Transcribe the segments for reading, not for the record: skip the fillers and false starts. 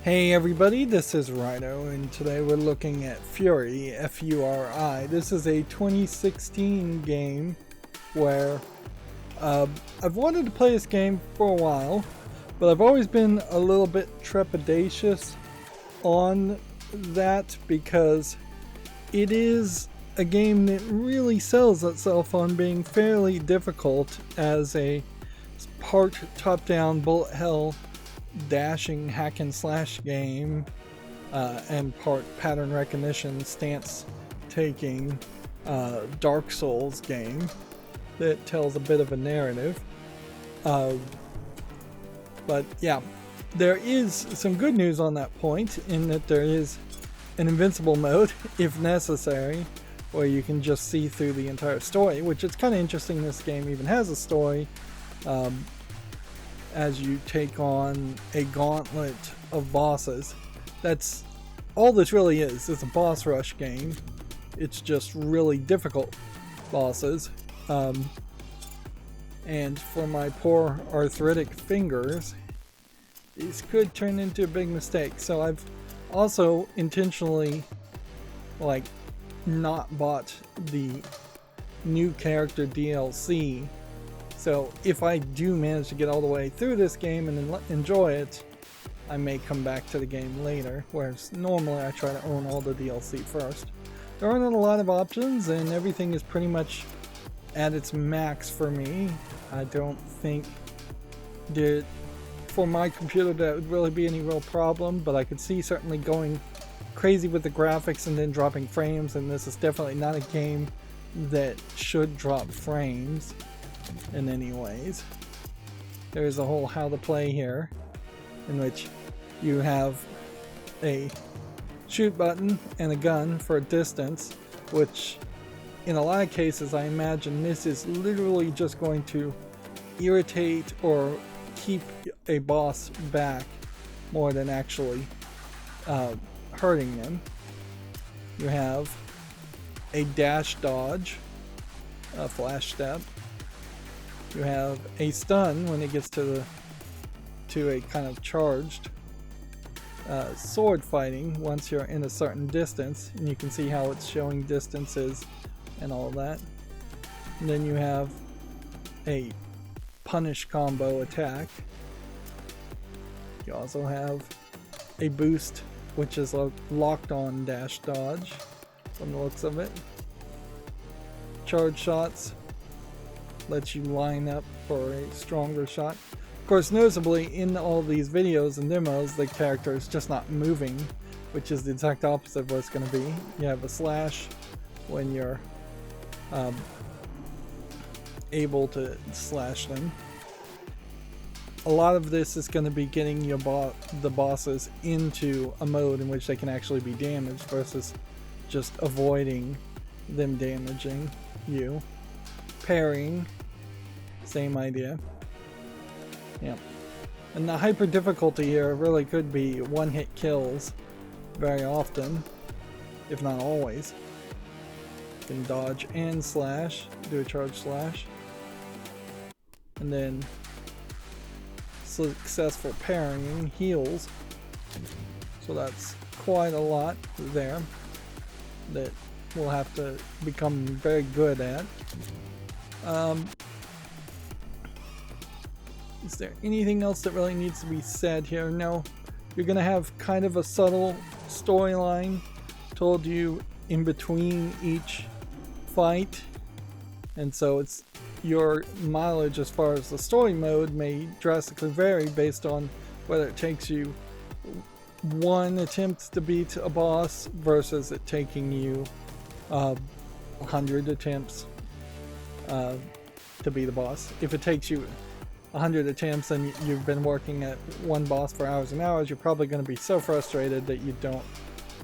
Hey everybody, this is Rydo, and today we're looking at Furi, F-U-R-I. This is a 2016 game where I've wanted to play this game for a while, but I've always been a little bit trepidatious on that because it is a game that really sells itself on being fairly difficult as a part top-down bullet hell dashing hack and slash game and part pattern recognition stance taking Dark Souls game that tells a bit of a narrative, but yeah, there is some good news on that point in that there is an invincible mode if necessary where you can just see through the entire story, which is kind of interesting. This game even has a story as you take on a gauntlet of bosses. That's all this really is. It's a boss rush game. It's just really difficult bosses. And for my poor arthritic fingers, this could turn into a big mistake. So I've also intentionally not bought the new character DLC. So if I do manage to get all the way through this game and enjoy it, I may come back to the game later, whereas normally I try to own all the DLC first. There aren't a lot of options and everything is pretty much at its max for me. I don't think that for my computer that would really be any real problem, but I could see certainly going crazy with the graphics and then dropping frames, and this is definitely not a game that should drop frames in any ways. There's a whole how to play here in which you have a shoot button and a gun for a distance, which in a lot of cases I imagine this is literally just going to irritate or keep a boss back more than actually hurting them. You have a dash dodge, a flash step. You have a stun when it gets to a kind of charged sword fighting once you're in a certain distance, and you can see how it's showing distances and all of that. And then you have a punish combo attack. You also have a boost, which is a locked on dash dodge from the looks of it. Charge shots lets you line up for a stronger shot. Of course, noticeably in all these videos and demos, the character is just not moving, which is the exact opposite of what it's going to be. You have a slash when you're able to slash them. A lot of this is going to be getting the bosses into a mode in which they can actually be damaged versus just avoiding them damaging you. Parrying, same idea. Yeah. And the hyper difficulty here really could be one hit kills very often, if not always. You can dodge and slash, do a charge slash. And then successful parrying heals. So that's quite a lot there that we'll have to become very good at. Is there anything else that really needs to be said here? No. You're going to have kind of a subtle storyline told you in between each fight, and so it's your mileage as far as the story mode may drastically vary based on whether it takes you one attempt to beat a boss versus it taking you 100 attempts to beat a boss. If it takes you 100 attempts and you've been working at one boss for hours and hours, you're probably going to be so frustrated that you don't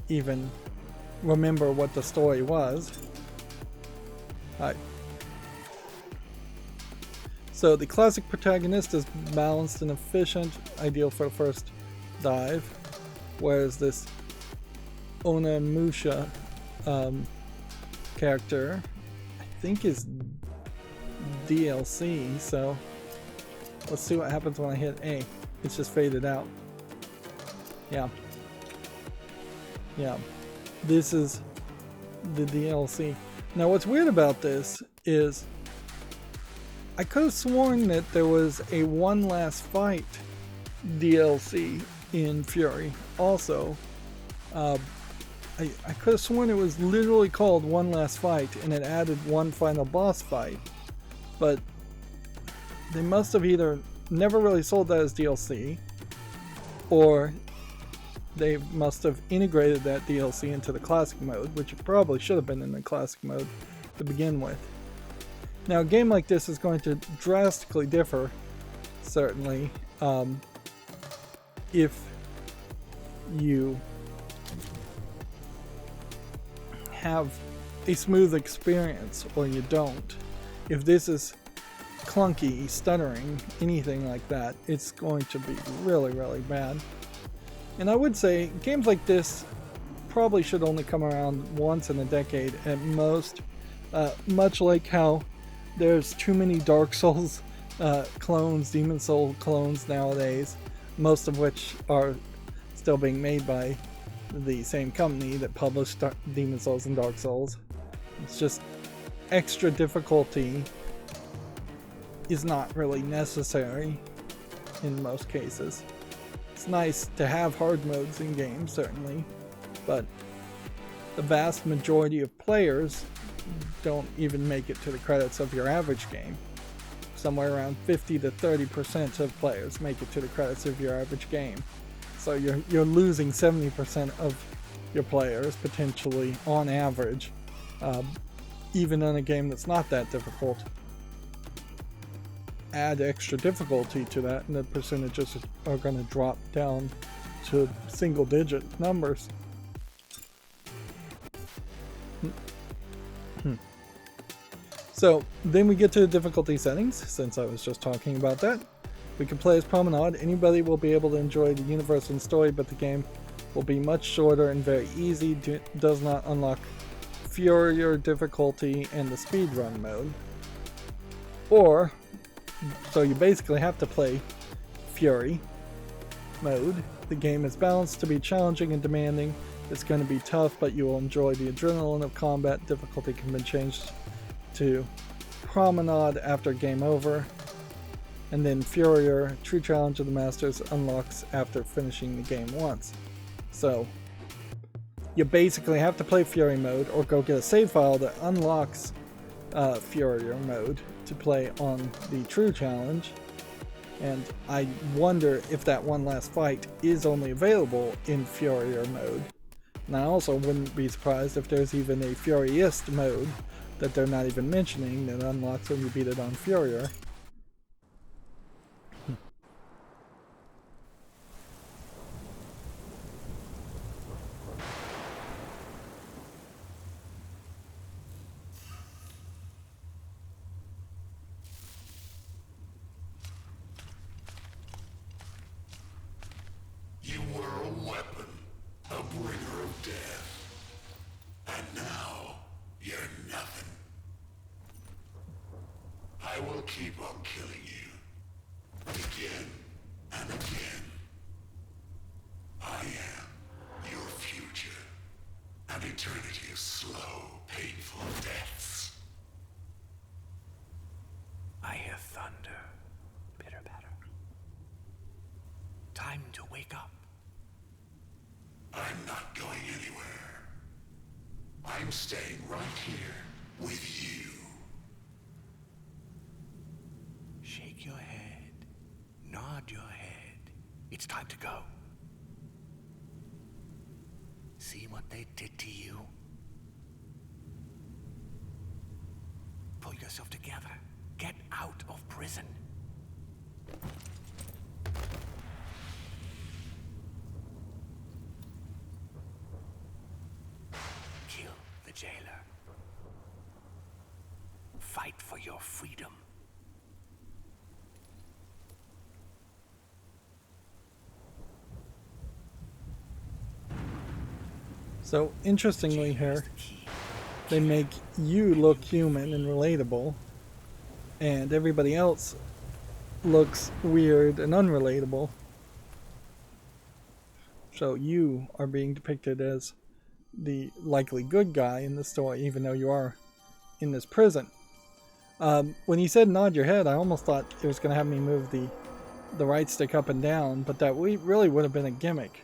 even remember what the story was. Alright. So the classic protagonist is balanced and efficient, ideal for the first dive, whereas this Onimusha character I think is DLC, so let's see what happens when I hit A. It's just faded out. Yeah. Yeah. This is the DLC. Now what's weird about this is I could have sworn that there was a One Last Fight DLC in Furi also. I could have sworn it was literally called One Last Fight and it added one final boss fight, but they must have either never really sold that as DLC, or they must have integrated that DLC into the classic mode, which it probably should have been in the classic mode to begin with. Now a game like this is going to drastically differ, certainly, if you have a smooth experience or you don't. If this is clunky, stuttering, anything like that, it's going to be really, really bad. And I would say games like this probably should only come around once in a decade at most, much like how there's too many Dark Souls clones, Demon Soul clones nowadays, most of which are still being made by the same company that published Demon Souls and Dark Souls. It's just extra difficulty is not really necessary in most cases. It's nice to have hard modes in games, certainly, but the vast majority of players don't even make it to the credits of your average game. Somewhere around 50 to 30% of players make it to the credits of your average game. So you're losing 70% of your players, potentially, on average, even in a game that's not that difficult. Add extra difficulty to that and the percentages are going to drop down to single digit numbers. So then we get to the difficulty settings, since I was just talking about that. We can play as Promenade. Anybody will be able to enjoy the universe and story, but the game will be much shorter and very easy. Does not unlock Furier difficulty and the speedrun mode. Or, so you basically have to play Furi mode. The game is balanced to be challenging and demanding. It's going to be tough, but you will enjoy the adrenaline of combat. Difficulty can be changed to Promenade after game over. And then Furier, True Challenge of the Masters, unlocks after finishing the game once. So you basically have to play Furi mode or go get a save file that unlocks Furier mode to play on the True Challenge. And I wonder if that One Last Fight is only available in Furier mode. And I also wouldn't be surprised if there's even a Furiist mode that they're not even mentioning that unlocks when you beat it on Furier. Keep on killing you. Again and again. I am your future. An eternity of slow, painful deaths. I hear thunder. Pitter patter. Time to wake up. I'm not going anywhere. I'm staying right here with you. Shake your head. Nod your head. It's time to go. See what they did to you? Pull yourself together. Get out of prison. Kill the jailer. Fight for your freedom. So, interestingly here, they make you look human and relatable, and everybody else looks weird and unrelatable. So you are being depicted as the likely good guy in the story, even though you are in this prison. When you said nod your head, I almost thought it was going to have me move the right stick up and down, but that really would have been a gimmick.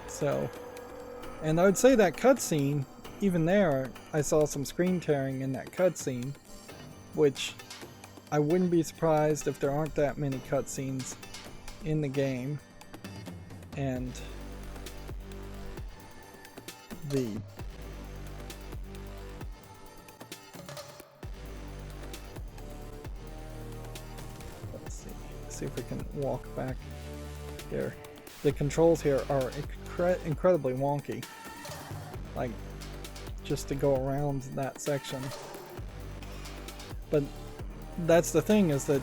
So, and I would say that cutscene, even there, I saw some screen tearing in that cutscene, which I wouldn't be surprised if there aren't that many cutscenes in the game. And let's see if we can walk back here. The controls here are incredibly wonky, like just to go around that section. But that's the thing, is that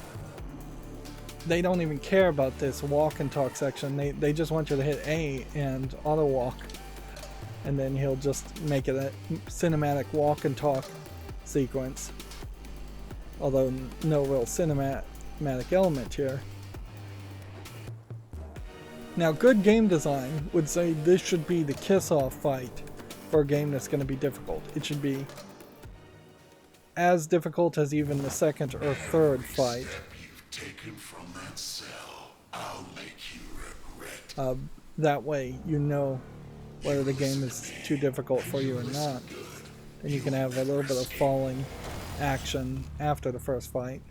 they don't even care about this walk and talk section. They just want you to hit A and auto walk, and then he'll just make it a cinematic walk and talk sequence. Although no real cinematic element here. Now, good game design would say this should be the kiss-off fight for a game that's going to be difficult. It should be as difficult as even the second or third fight. Taken from that cell, I'll make you regret. That way you know whether the game is too difficult for you or not. And you can have a little bit of falling action after the first fight.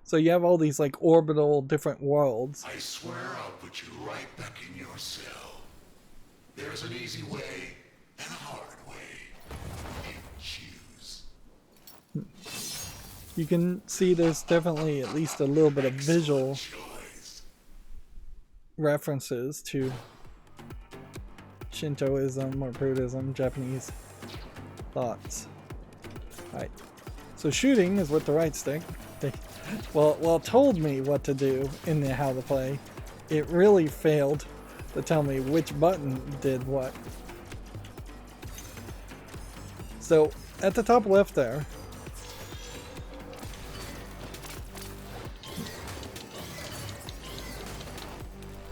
So you have all these like orbital different worlds. I swear I'll put you right back in your cell. There's an easy way and a hard way. You choose. You can see there's definitely at least a little bit of visual references to Shintoism or Buddhism, Japanese thoughts. Alright, so shooting is with the right stick. Well, it told me what to do in the how to play. It really failed to tell me which button did what. So at the top left there,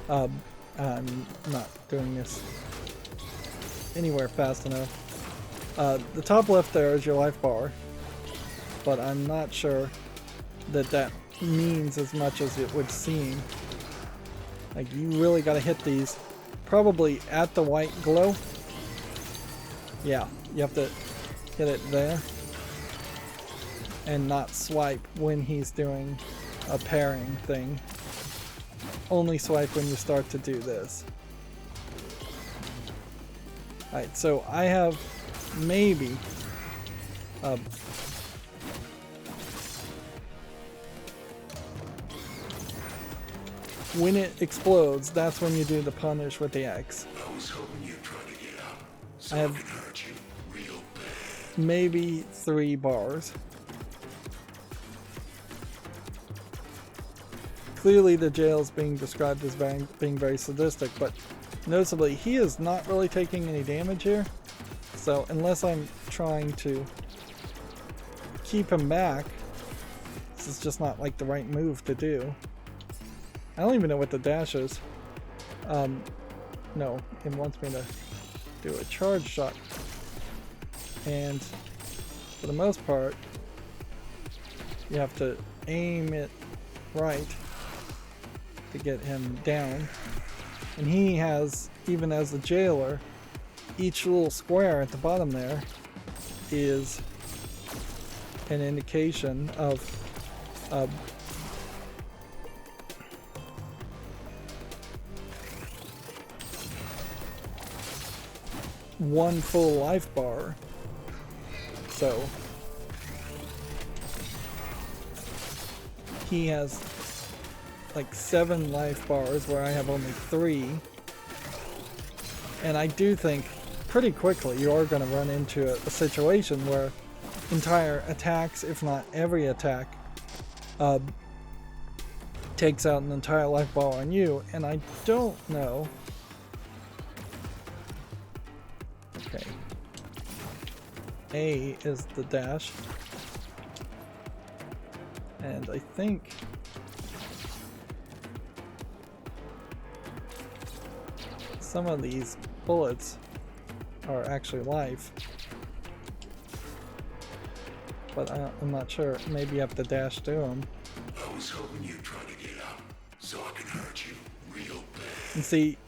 I'm not doing this anywhere fast enough. The top left there is your life bar, but I'm not sure that means as much as it would seem. Like, you really got to hit these probably at the white glow. Yeah, you have to hit it there and not swipe when he's doing a pairing thing. Only swipe when you start to do this. Alright, so I have maybe when it explodes, that's when you do the punish with the X. I was hoping you'd try to get out, so I have can hurt you real bad. maybe 3 bars. Clearly the jail is being described as being very sadistic, but noticeably he is not really taking any damage here. So unless I'm trying to keep him back, this is just not like the right move to do. I don't even know what the dash is. No, it wants me to do a charge shot. And for the most part, you have to aim it right to get him down. And he has, even as the jailer, each little square at the bottom there is an indication of one full life bar. So he has like 7 life bars where I have only 3. And I do think pretty quickly you are going to run into a situation where entire attacks, if not every attack, takes out an entire life bar on you, and I don't know. Okay. A is the dash. And I think some of these bullets are actually life. But I'm not sure. Maybe you have to dash through them. I was hoping you'd try to get out so I can hurt you real bad. And see,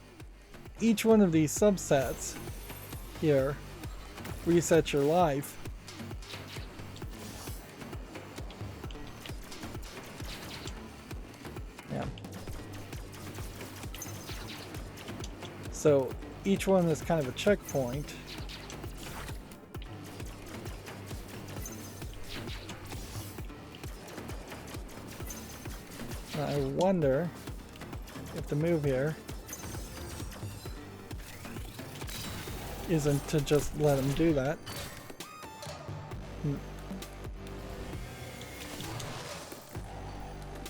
each one of these subsets here resets your life. Yeah. So each one is kind of a checkpoint. I wonder if the move here isn't to just let him do that.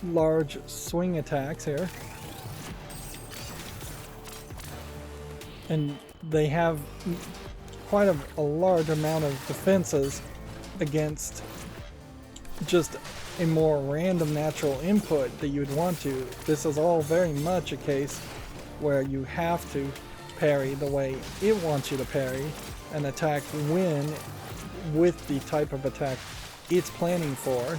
Large swing attacks here. And they have quite a large amount of defenses against just a more random natural input that you'd want to. This is all very much a case where you have to parry the way it wants you to parry and attack when with the type of attack it's planning for.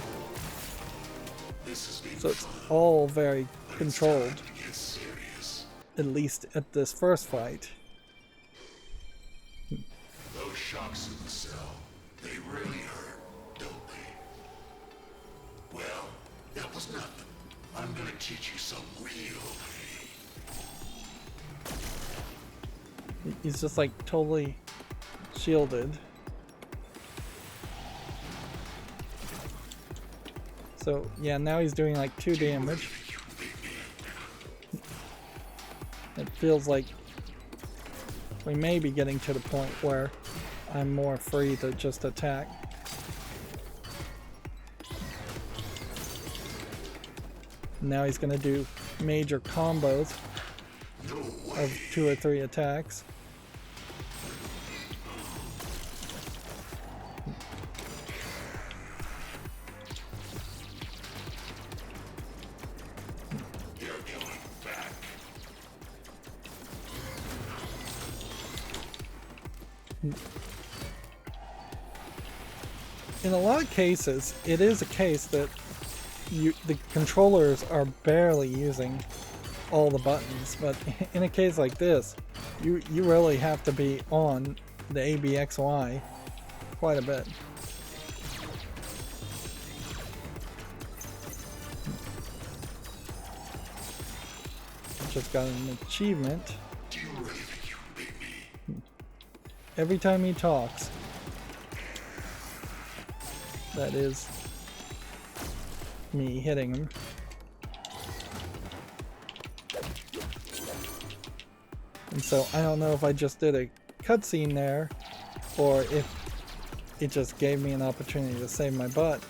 So it's all very controlled, at least at this first fight. Those shocks in the cell, they really hurt, don't they? Well, that was nothing. I'm gonna teach you some real pain. He's just like totally shielded. So yeah, now he's doing like 2 damage. It feels like we may be getting to the point where I'm more free to just attack. Now he's gonna do major combos of 2 or 3 attacks. In a lot of cases, it is a case that the controllers are barely using all the buttons, but in a case like this, you really have to be on the ABXY quite a bit. Just got an achievement. Every time he talks, that is me hitting him. And so I don't know if I just did a cutscene there or if it just gave me an opportunity to save my butt.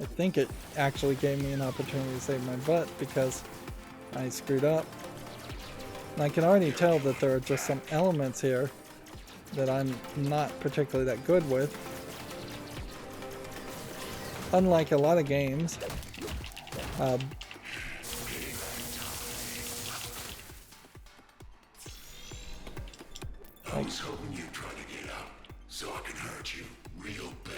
I think it actually gave me an opportunity to save my butt because I screwed up. And I can already tell that there are just some elements here that I'm not particularly that good with. Unlike a lot of games, I was hoping you'd try to get out so I can hurt you real bad.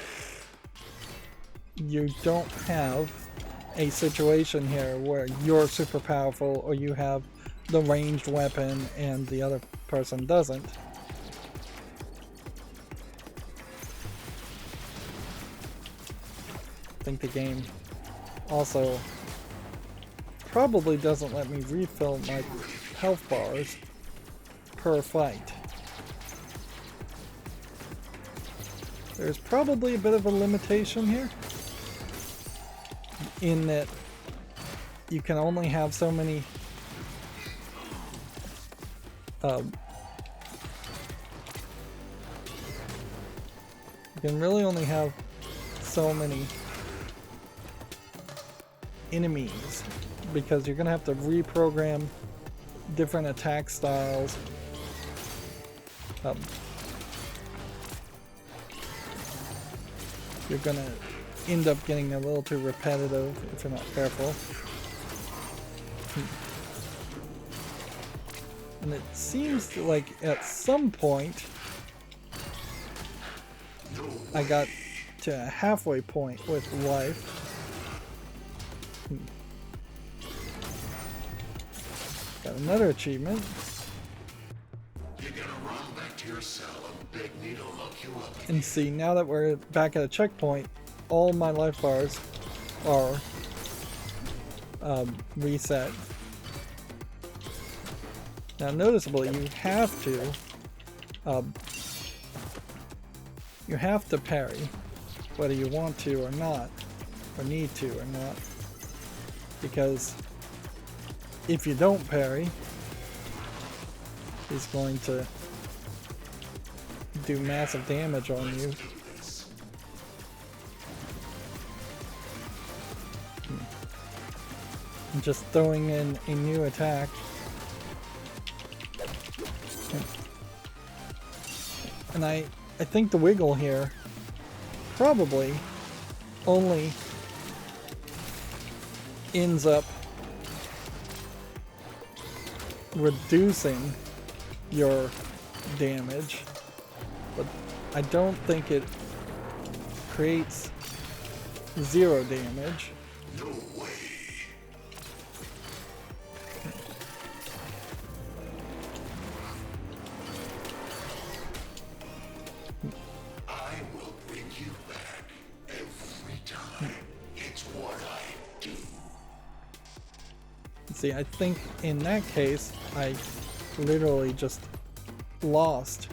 you don't have a situation here where you're super powerful or you have the ranged weapon and the other person doesn't. I think the game also probably doesn't let me refill my health bars per fight. There's probably a bit of a limitation here in that you can only have so many you can really only have so many enemies because you're gonna have to reprogram different attack styles. You're gonna end up getting a little too repetitive if you're not careful. And it seems like at some point I got to a halfway point with life. Got another achievement. You're gonna run back to your cell and beg me to look you up. And see, now that we're back at a checkpoint, all my life bars are reset. Now noticeably, you have to parry, whether you want to or not, or need to or not, because if you don't parry, he's going to do massive damage on you. And just throwing in a new attack. And I think the wiggle here probably only ends up reducing your damage, but I don't think it creates zero damage. No way. I will bring you back every time. It's what I do. See, I think in that case, I literally just lost.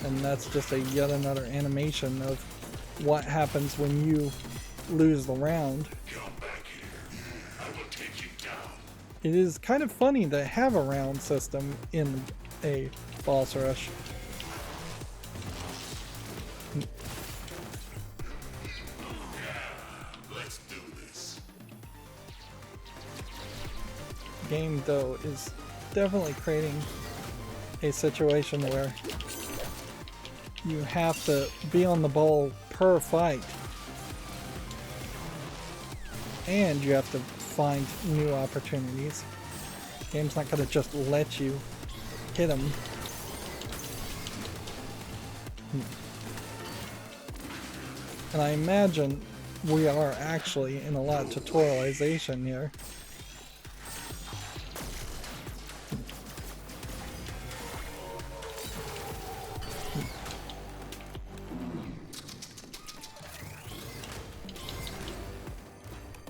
And that's just a yet another animation of what happens when you lose the round. Come back here. I will take you down. It is kind of funny to have a round system in a boss rush. Let's do this. The game, though, is definitely creating a situation where you have to be on the ball per fight, and you have to find new opportunities. The game's not going to just let you hit them. And I imagine we are actually in a lot of tutorialization here.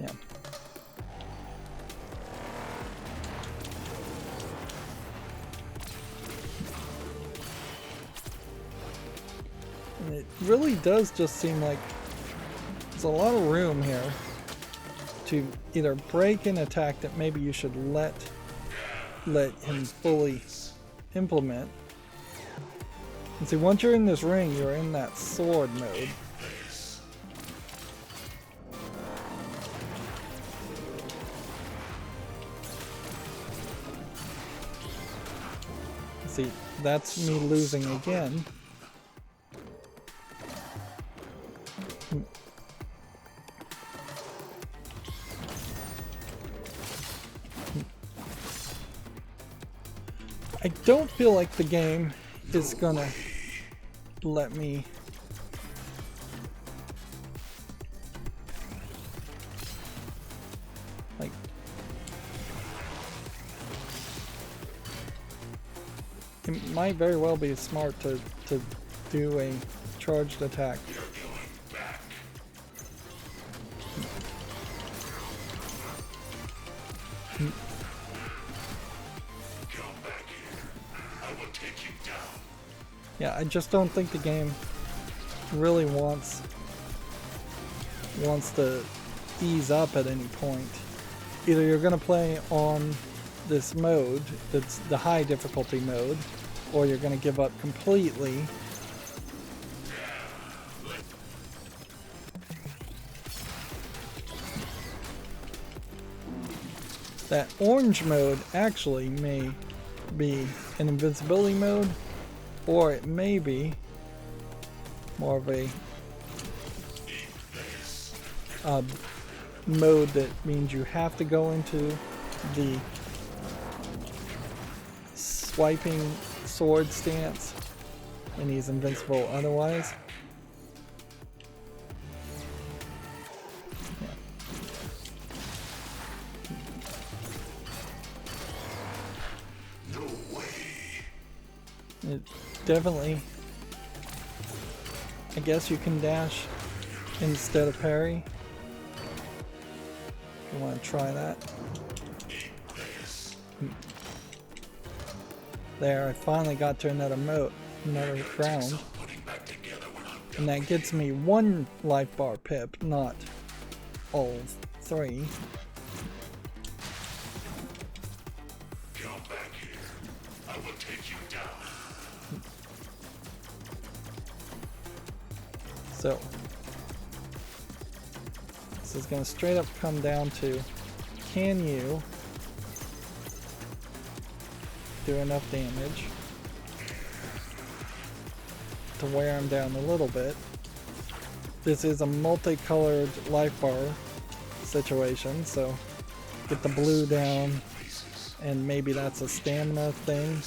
Yeah. And it really does just seem like there's a lot of room here to either break an attack that maybe you should let him fully implement. And see, once you're in this ring, you're in that sword mode. See, that's me losing again. I don't feel like the game is gonna let me like it might very well be smart to do a charged attack. Yeah, I just don't think the game really wants to ease up at any point. Either you're going to play on this mode, that's the high difficulty mode, or you're going to give up completely. That orange mode actually may be an invincibility mode, or it may be more of a mode that means you have to go into the swiping sword stance, and he's invincible otherwise. No way. It definitely, I guess you can dash instead of parry. If you want to try that. There, I finally got to another round. And that gets me 1 life bar pip, not all 3. Come back here. I will take you down. So, this is going to straight up come down to, can you do enough damage to wear him down a little bit. This is a multicolored life bar situation, so get the blue down, and maybe that's a stamina thing,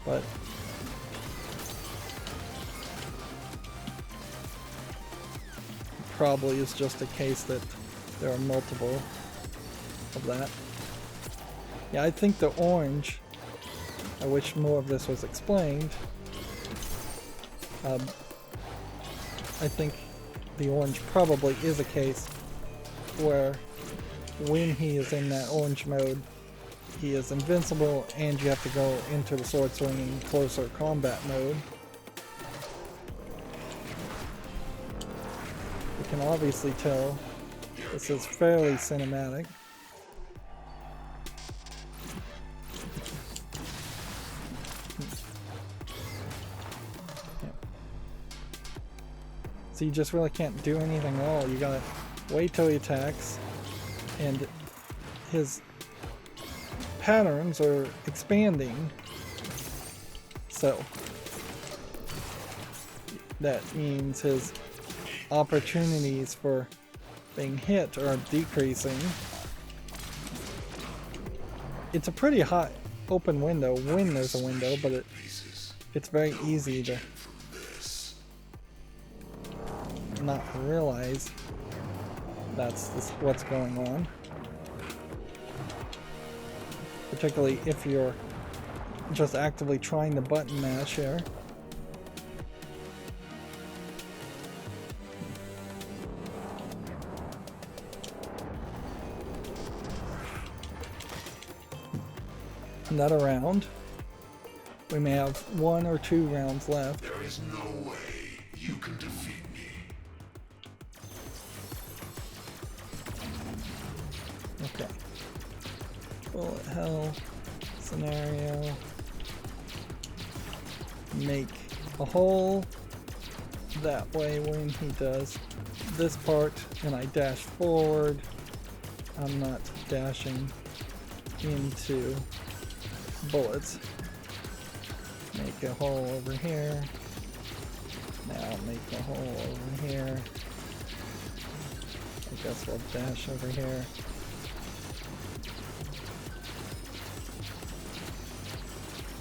but probably is just a case that there are multiple of that. Yeah, I think the orange, I wish more of this was explained. I think the orange probably is a case where when he is in that orange mode, he is invincible and you have to go into the sword swinging closer combat mode. You can obviously tell this is fairly cinematic. So you just really can't do anything at all. You gotta wait till he attacks, and his patterns are expanding. So that means his opportunities for being hit are decreasing. It's a pretty hot open window when there's a window, but it's very easy to not realize that's what's going on, particularly if you're just actively trying to button mash here. Another round. We may have 1 or 2 rounds left. There is no way you can defeat me. Okay. Bullet hell scenario. Make a hole that way when he does this part and I dash forward. I'm not dashing into bullets. Make a hole over here. Now make a hole over here. I guess we'll dash over here.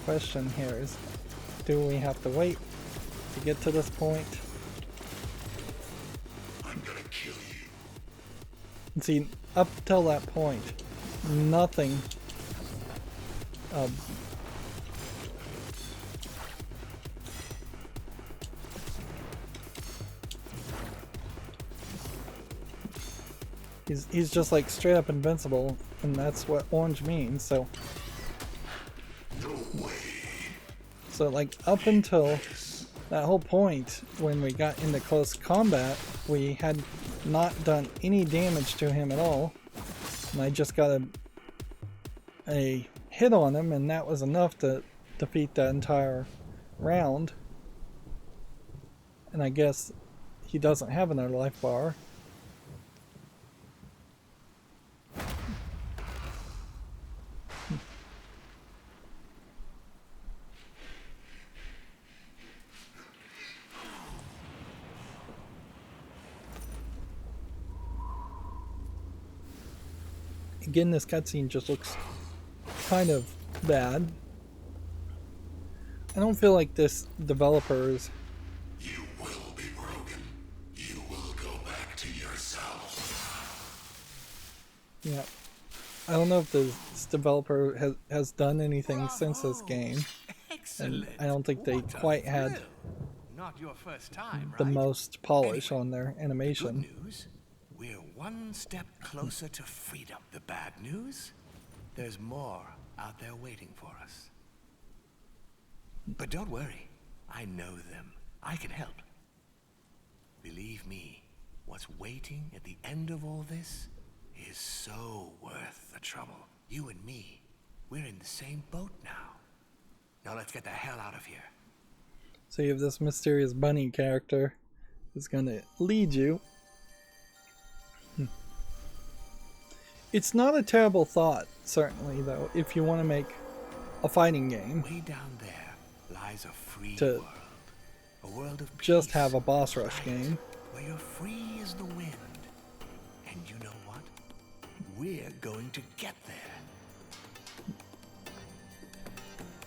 Question here is, do we have to wait to get to this point? I'm gonna kill you. And see, up till that point, nothing he's just like straight up invincible, and that's what orange means. So No way. so like up until that whole point when we got into close combat, we had not done any damage to him at all, and I just got a hit on him, and that was enough to defeat that entire round. And I guess he doesn't have another life bar. Again, this cutscene just looks kind of bad. I don't feel like this developers. You will be broken. You will go back to yourself. Yeah. I don't know if this developer has done anything since this game. Excellent. And I don't think they What a quite had thrill. Not your first time, the right? most polish Anyway, on their Good animation. news, we're one step closer to freedom. The bad news, there's more out there waiting for us. But don't worry, I know them. I can help. Believe me, what's waiting at the end of all this is so worth the trouble. You and me, we're in the same boat now. Now let's get the hell out of here. So you have this mysterious bunny character who's going to lead you. It's not a terrible thought, certainly, though, if you want to make a fighting game. Way down there lies a free To world. A world of peace, just have a boss rush light, game. where you're free as the wind. And you know what? We're going to get there.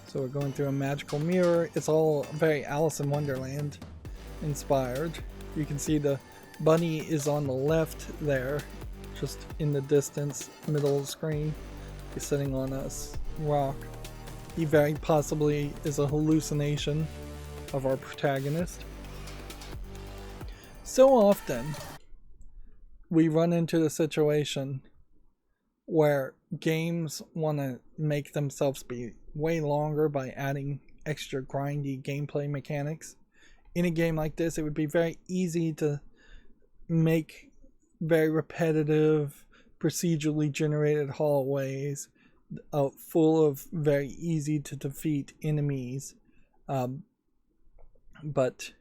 So we're going through a magical mirror. It's all very Alice in Wonderland inspired. You can see the bunny is on the left there, just in the distance, middle of the screen. He's sitting on a rock. He very possibly is a hallucination of our protagonist. So often, we run into the situation where games want to make themselves be way longer by adding extra grindy gameplay mechanics. In a game like this, it would be very easy to make very repetitive, procedurally generated hallways full of very easy to defeat enemies. But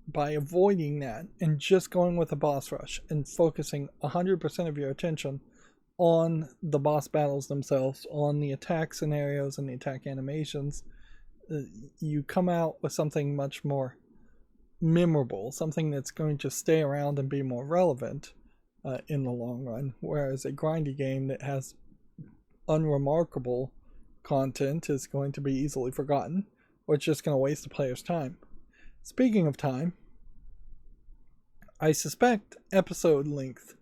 by avoiding that and just going with a boss rush and focusing 100% of your attention on the boss battles themselves, on the attack scenarios and the attack animations, you come out with something much more memorable, something that's going to stay around and be more relevant in the long run. Whereas a grindy game that has unremarkable content is going to be easily forgotten, or it's just going to waste the player's time. Speaking of time, I suspect episode length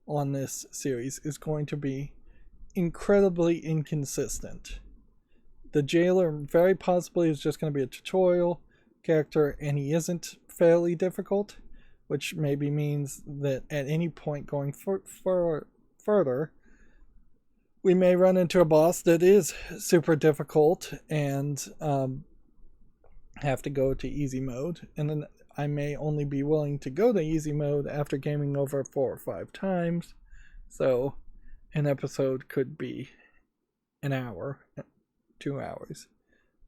on this series is going to be incredibly inconsistent. The jailer very possibly is just going to be a tutorial character, and he isn't fairly difficult, which maybe means that at any point going further, we may run into a boss that is super difficult and have to go to easy mode, and then I may only be willing to go to easy mode after gaming over 4 or 5 times. So an episode could be an hour, 2 hours,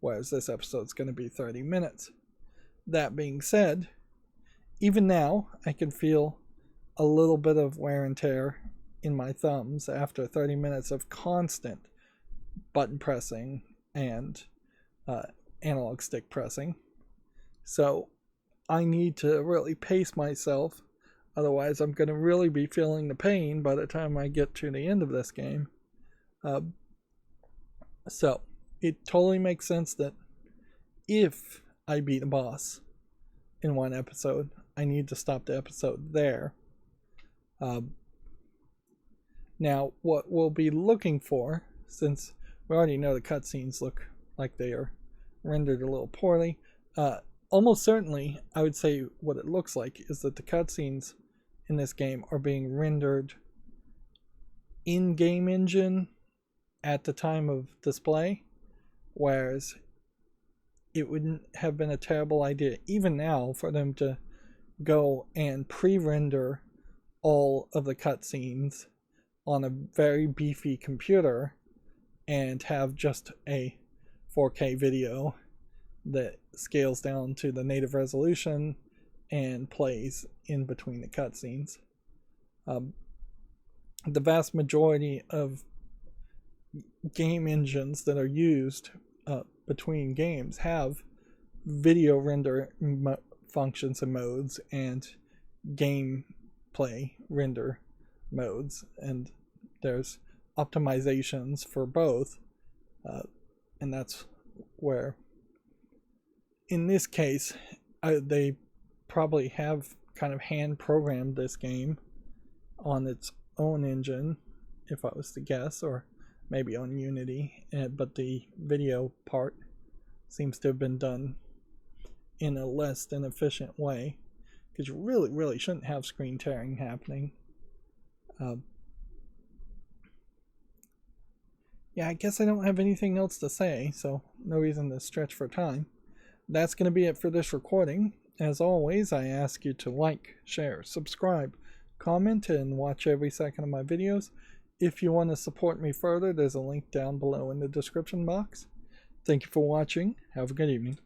whereas this episode's going to be 30 minutes. That being said, even now I can feel a little bit of wear and tear in my thumbs after 30 minutes of constant button pressing and analog stick pressing. So I need to really pace myself, otherwise I'm going to really be feeling the pain by the time I get to the end of this game. So it totally makes sense that if I beat a boss in one episode, I need to stop the episode there. Now, what we'll be looking for, since we already know the cutscenes look like they are rendered a little poorly, almost certainly, I would say what it looks like is that the cutscenes in this game are being rendered in game engine at the time of display, whereas it wouldn't have been a terrible idea even now for them to go and pre-render all of the cutscenes on a very beefy computer and have just a 4K video that scales down to the native resolution and plays in between the cutscenes. The vast majority of game engines that are used between games have video render functions and modes and gameplay render modes, and there's optimizations for both, and that's where, in this case, they probably have kind of hand programmed this game on its own engine, if I was to guess, or maybe on Unity, but the video part seems to have been done in a less than efficient way, because you really shouldn't have screen tearing happening. Yeah, I guess I don't have anything else to say, so no reason to stretch for time. That's going to be it for this recording. As always, I ask you to like, share, subscribe, comment, and watch every second of my videos. If you want to support me further, there's a link down below in the description box. Thank you for watching. Have a good evening.